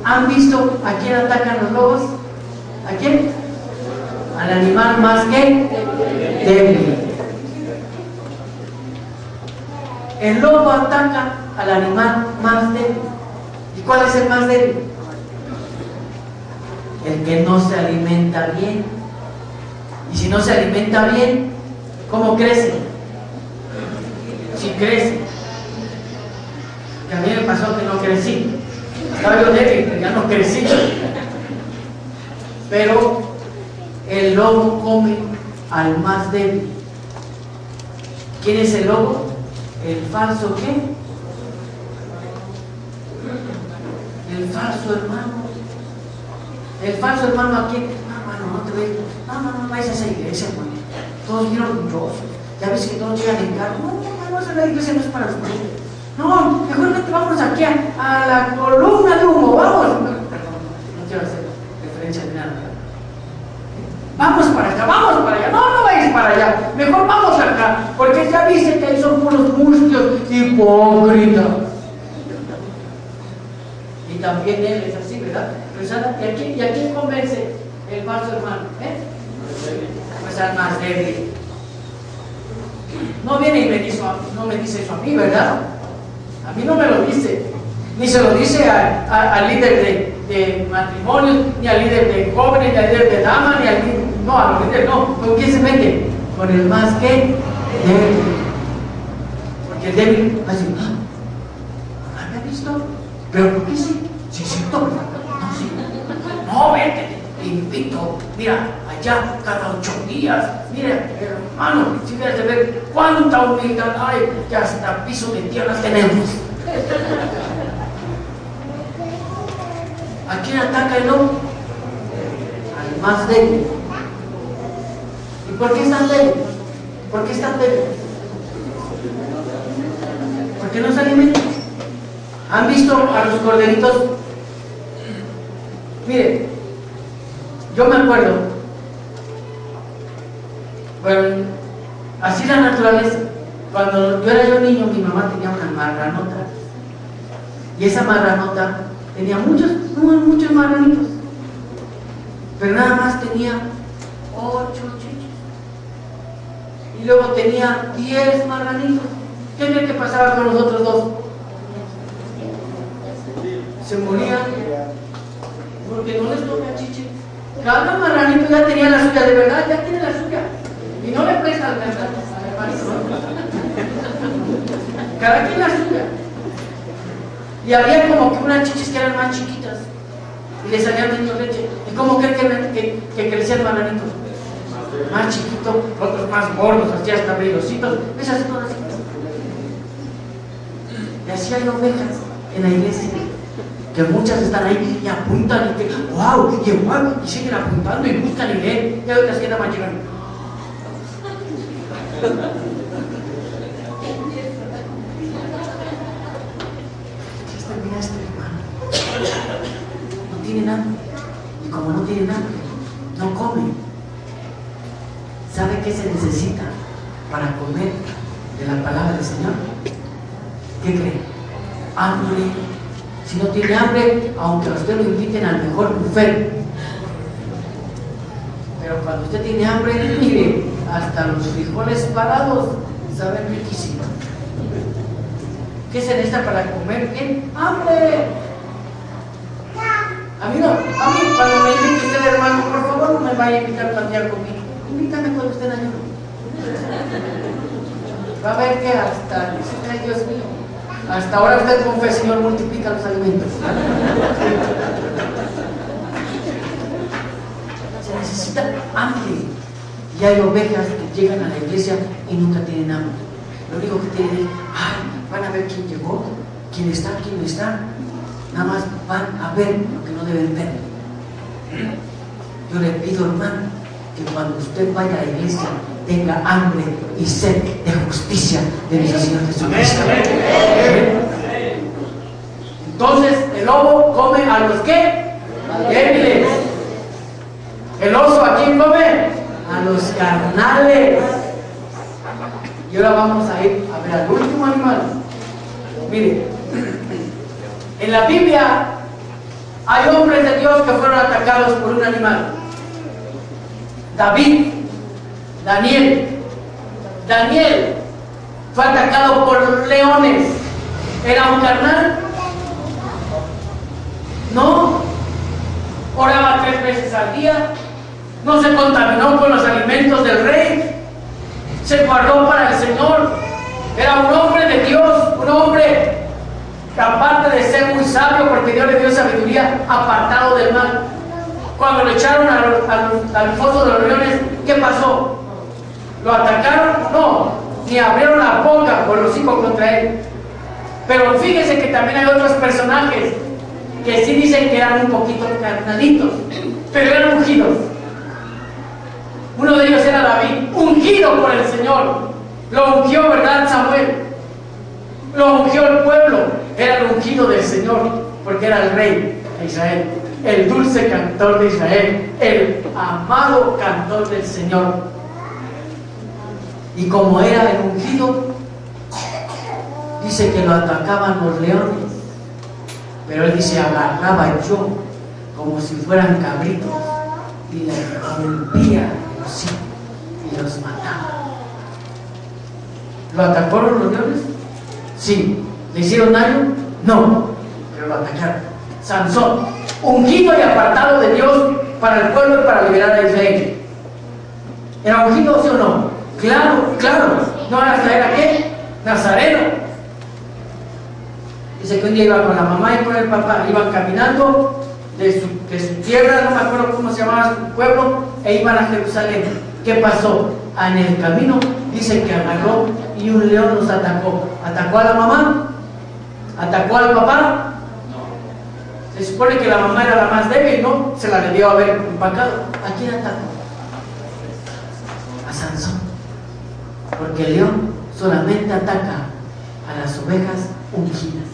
¿Han visto a quién atacan los lobos? ¿A quién? Al animal más que débil. El lobo ataca al animal más débil. ¿Y cuál es el más débil? El que no se alimenta bien. Y si no se alimenta bien, ¿cómo crece? Si crece. Que a mí me pasó que no crecí. Estaba yo débil, pero ya no crecí. Pero el lobo come al más débil. ¿Quién es el lobo? ¿El falso qué? El falso hermano. El falso hermano aquí, no te veo, no vayas a esa iglesia, güey. Todos bien orgullosos. Ya ves que todos llegan en carro. No, la iglesia no es para ustedes. No, mejor vete, vámonos aquí a la columna de humo, vamos. Perdón, no quiero hacer referencia de nada. Vamos para acá, vamos para allá. No vayas para allá. Mejor vamos acá, porque ya viste que ahí son puros mustios hipócritas. Y también él es así, ¿verdad? ¿Y a quién convence el falso hermano? Pues al más débil. No viene y no me dice eso a mí, ¿verdad? A mí no me lo dice. Ni se lo dice al líder de matrimonio, ni al líder de jóvenes, ni al líder de damas, ni al líder. No, a los líderes no. ¿Con quién se mete? Con el más que débil. el débil va a decir, ¿no había visto? ¿Pero por qué sí? Sí, es cierto, ¿verdad? No, sí. No, vete, te invito. Mira, allá cada 8 días. Mira, hermano, si hubieras de ver cuánta humildad hay, que hasta piso de tierra tenemos. ¿A quién ataca el lobo? Al más débil. ¿Y por qué es tan débil? ¿Por qué es tan débil? Porque no se alimenta. ¿Han visto a los corderitos? Mire, yo me acuerdo, bueno, así la naturaleza. Cuando yo era niño, mi mamá tenía una marranota, y esa marranota tenía muchos marranitos, pero nada más tenía 8 chichis, y luego tenía 10 marranitos. ¿Qué cree que pasaba con los otros 2? Se morían porque no les toca chichi. Cada marranito ya tenía la suya, de verdad, ya tiene la suya, y no le presta al hermanito, ¿no? Cada quien la suya. Y había como que unas chichis que eran más chiquitas y le salían niños leche. ¿Y cómo creen que crecían marranitos? Más chiquitos, otros más gordos, así hasta brillositos. ¿Ves así todas así? Y así hay ovejas en la iglesia, que muchas están ahí y apuntan y que wow, y siguen apuntando y buscan y leen, y hay otras que nada más llegan. Mira este hermano, no tiene nada, y como no tiene nada, no come. ¿Sabe qué se necesita para comer de la palabra del Señor? ¿Qué cree? Hambre. Si no tiene hambre, aunque a usted lo inviten al mejor buffet, pero cuando usted tiene hambre, mire, hasta los frijoles parados saben riquísimo. ¿Qué se necesita para comer bien? ¡Hambre! A mí cuando me invite usted, hermano, por favor no me vaya a invitar a plantear conmigo. Invítame cuando usted en ayuno. Va a ver que hasta, ay, Dios mío, hasta ahora usted confía, Señor, multiplica los alimentos. Se necesita hambre. Y hay ovejas que llegan a la iglesia y nunca tienen hambre. Lo único que tienen es, ay, van a ver quién llegó, quién está, quién no está. Nada más van a ver lo que no deben ver. Yo le pido, hermano, que cuando usted vaya a la iglesia tenga hambre y sed de justicia de nuestro Señor Jesucristo. Entonces el lobo come a los que débiles. El oso, ¿a quién come? A los carnales. Y ahora vamos a ir a ver al último animal. Mire, en la Biblia hay hombres de Dios que fueron atacados por un animal. David, Daniel fue atacado por leones. ¿Era un carnal? No. Oraba 3 veces al día. No se contaminó con los alimentos del rey. Se guardó para el Señor. Era un hombre de Dios, un hombre que aparte de ser muy sabio, porque Dios le dio sabiduría, apartado del mal. Cuando lo echaron al foso de los leones, ¿qué pasó? ¿Lo atacaron? No, ni abrieron la boca por los hijos contra él. Pero fíjese que también hay otros personajes que sí dicen que eran un poquito carnalitos, pero eran ungidos. Uno de ellos era David, ungido por el Señor. Lo ungió, ¿verdad, Samuel? Lo ungió el pueblo. Era el ungido del Señor, porque era el rey de Israel, el dulce cantor de Israel, el amado cantor del Señor. Y como era el ungido, dice que lo atacaban los leones, pero él dice, agarraba yo como si fueran cabritos y les rompía los hijos y los mataba. ¿Lo atacaron los leones? Sí. ¿Le hicieron daño? No, pero lo atacaron. Sansón, ungido y apartado de Dios para el pueblo y para liberar a Israel. ¿Era ungido, sí o no? Claro, claro. ¿No era qué? nazareno. Dice que un día iba con la mamá y con el papá, iban caminando de su tierra, no me acuerdo cómo se llamaba su pueblo, e iban a Jerusalén. ¿Qué pasó? En el camino dice que agarró y un león los atacó. ¿Atacó a la mamá? ¿Atacó al papá? Se supone que la mamá era la más débil, ¿no? Se la debió haber empacado. ¿A quién atacó? A Sansón. Porque el león solamente ataca a las ovejas ungidas.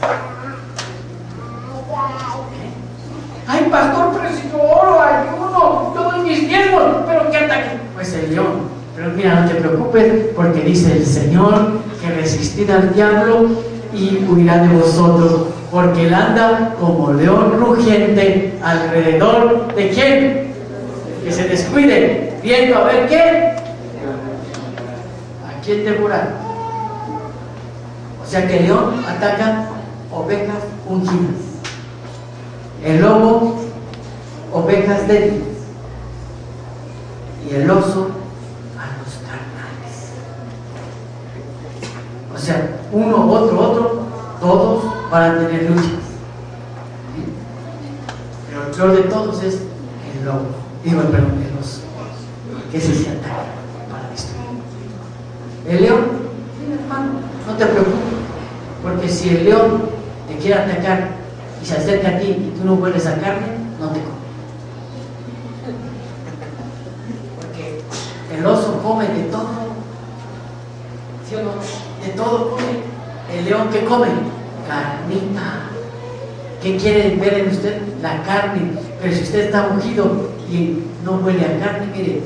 Ay, pastor, pero si yo oro, ayuno, yo doy mis diezmos, pero ¿qué ataque? Pues el león. Pero mira, no te preocupes, porque dice el Señor que resistid al diablo y huirá de vosotros, porque él anda como león rugiente alrededor de quién, que se descuide, viendo a ver qué, a quién devorar. O sea que el león ataca ovejas ungidas, el lobo ovejas débiles y el oso a los carnales. O sea, uno, otro, todos van a tener luchas. ¿Sí? Pero el peor de todos es el lobo, el oso, que ese se ataca para destruir. El león, hermano, no te preocupes, porque si el león te quiere atacar y se acerca a ti y tú no hueles a carne, no te come. Porque el oso come de todo, ¿sí o no? De todo come. El león, ¿qué come? Carnita. ¿Qué quiere ver en usted? La carne. Pero si usted está ungido y no huele a carne, mire,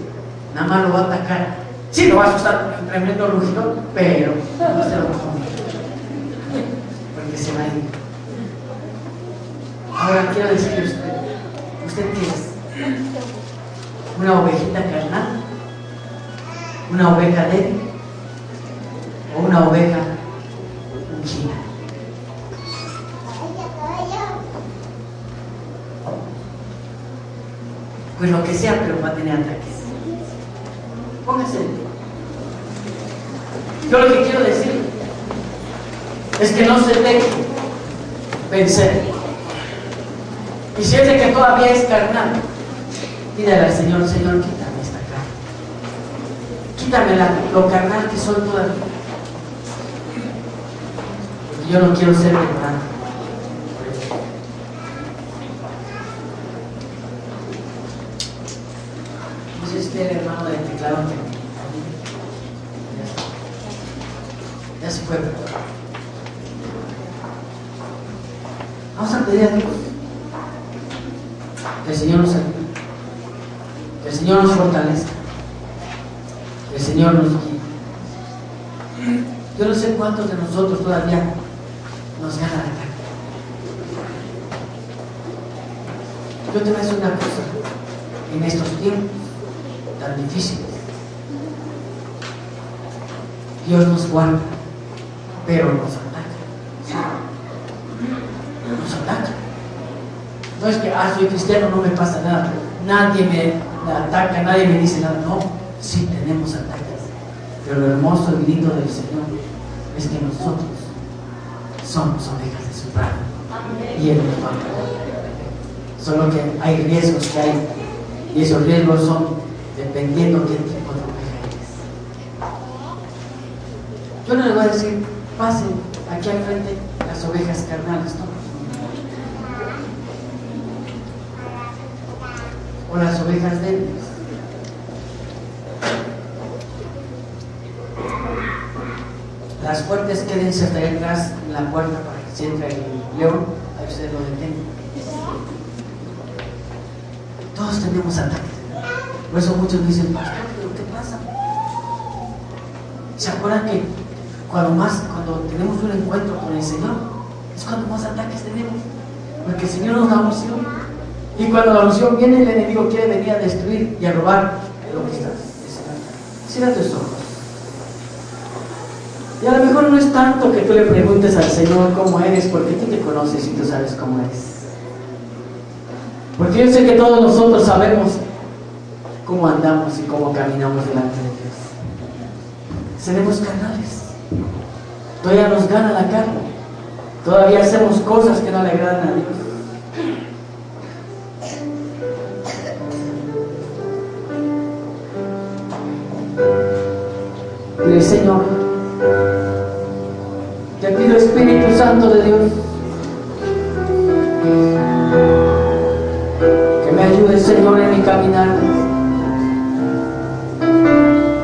nada más lo va a atacar. Sí, lo va a asustar un tremendo rugido, pero no se lo va a comer, porque se va a ir. Ahora quiero decirle a ¿usted qué es? ¿Una ovejita carnal? ¿Una oveja débil? ¿O una oveja ungida? Pues lo que sea, pero va a tener ataques. Póngase. Yo lo que quiero decir es que no se deje vencer. Y si es de que todavía es carnal, pídale al Señor, Señor, quítame esta carne. Quítame lo carnal que soy todavía. Porque yo no quiero ser tentado. No sé si usted, hermano del teclado, ya se fue. Vamos a pedir a Dios que el Señor nos ayude, que el Señor nos fortalezca, que el Señor nos guíe. Yo no sé cuántos de nosotros todavía nos gana la carne. Yo te voy a decir una cosa, en estos tiempos tan difíciles, Dios nos guarda, pero nos ataca. Nos ataca. No es que, soy cristiano, no me pasa nada, nadie me ataca, nadie me dice nada. No, sí tenemos ataques, pero lo hermoso y lindo del Señor es que nosotros somos ovejas de su prado y Él nos va a proteger. Solo que hay riesgos que hay, y esos riesgos son dependiendo qué tipo de oveja eres. Yo no les voy a decir, pasen aquí al frente las ovejas carnales, ¿no? O las ovejas débiles. Las fuertes quédense hasta ahí atrás en la puerta para que se entre el león, ahí ustedes lo detengan. Todos tenemos ataques. Por eso muchos dicen, pastor, ¿pero qué pasa? ¿Se acuerdan que cuando tenemos un encuentro con el Señor, es cuando más ataques tenemos? Porque el Señor nos da unción. Y cuando la unción viene, el enemigo quiere venir a destruir y a robar lo que está. Cierra tus ojos. Y a lo mejor no es tanto que tú le preguntes al Señor cómo eres, porque tú te conoces y tú sabes cómo eres. Porque yo sé que todos nosotros sabemos cómo andamos y cómo caminamos delante de Dios. Seremos carnales. todavía nos gana la carne, todavía hacemos cosas que no le agradan a Dios. Dile: Señor, te pido, Espíritu Santo de Dios, que me ayudes, Señor, en mi caminar.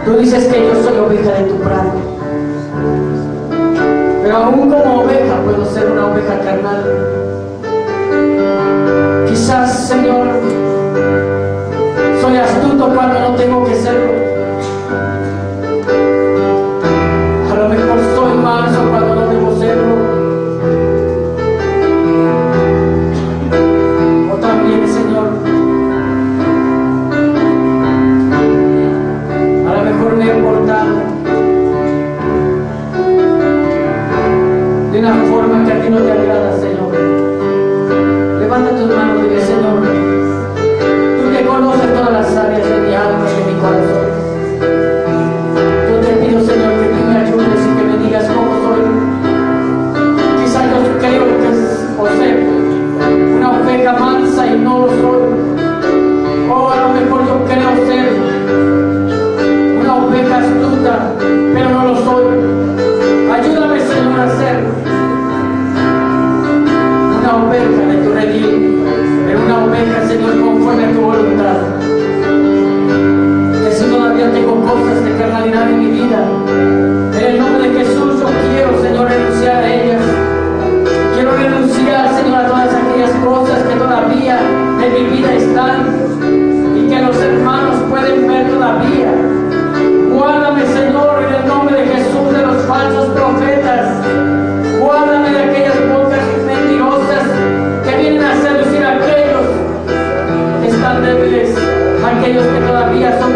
Tú dices que yo soy oveja de tu prado, pero aún como oveja puedo ser una oveja carnal. Quizás, Señor, soy astuto cuando no tengo que serlo. A lo mejor soy manso cuando no debo serlo. O también, Señor, a lo mejor me he portado de una forma que a ti no te agrada, Señor. Levanta tus manos y dile: Señor, tú que conoces todas las áreas de mi alma y de mi corazón. Yo te pido, Señor, que tú me ayudes y que me digas cómo soy. Quizás yo creo que soy una oveja mansa y no lo soy. O a lo mejor yo creo ser una oveja astuta, pero no lo soy. Ayúdame, Señor, a ser una oveja de tu redil, pero una oveja, Señor, conforme a tu voluntad. Que si todavía tengo cosas de carnalidad en mi vida, en el nombre de Jesús yo quiero, Señor, renunciar a ellas. Quiero renunciar, Señor, a todas aquellas cosas que todavía en mi vida están y que los hermanos pueden ver todavía. Guárdame, Señor, en el nombre de Jesús, de los falsos profetas. Guárdame de aquellas bocas mentirosas que vienen a seducir a aquellos que están débiles, aquellos que todavía son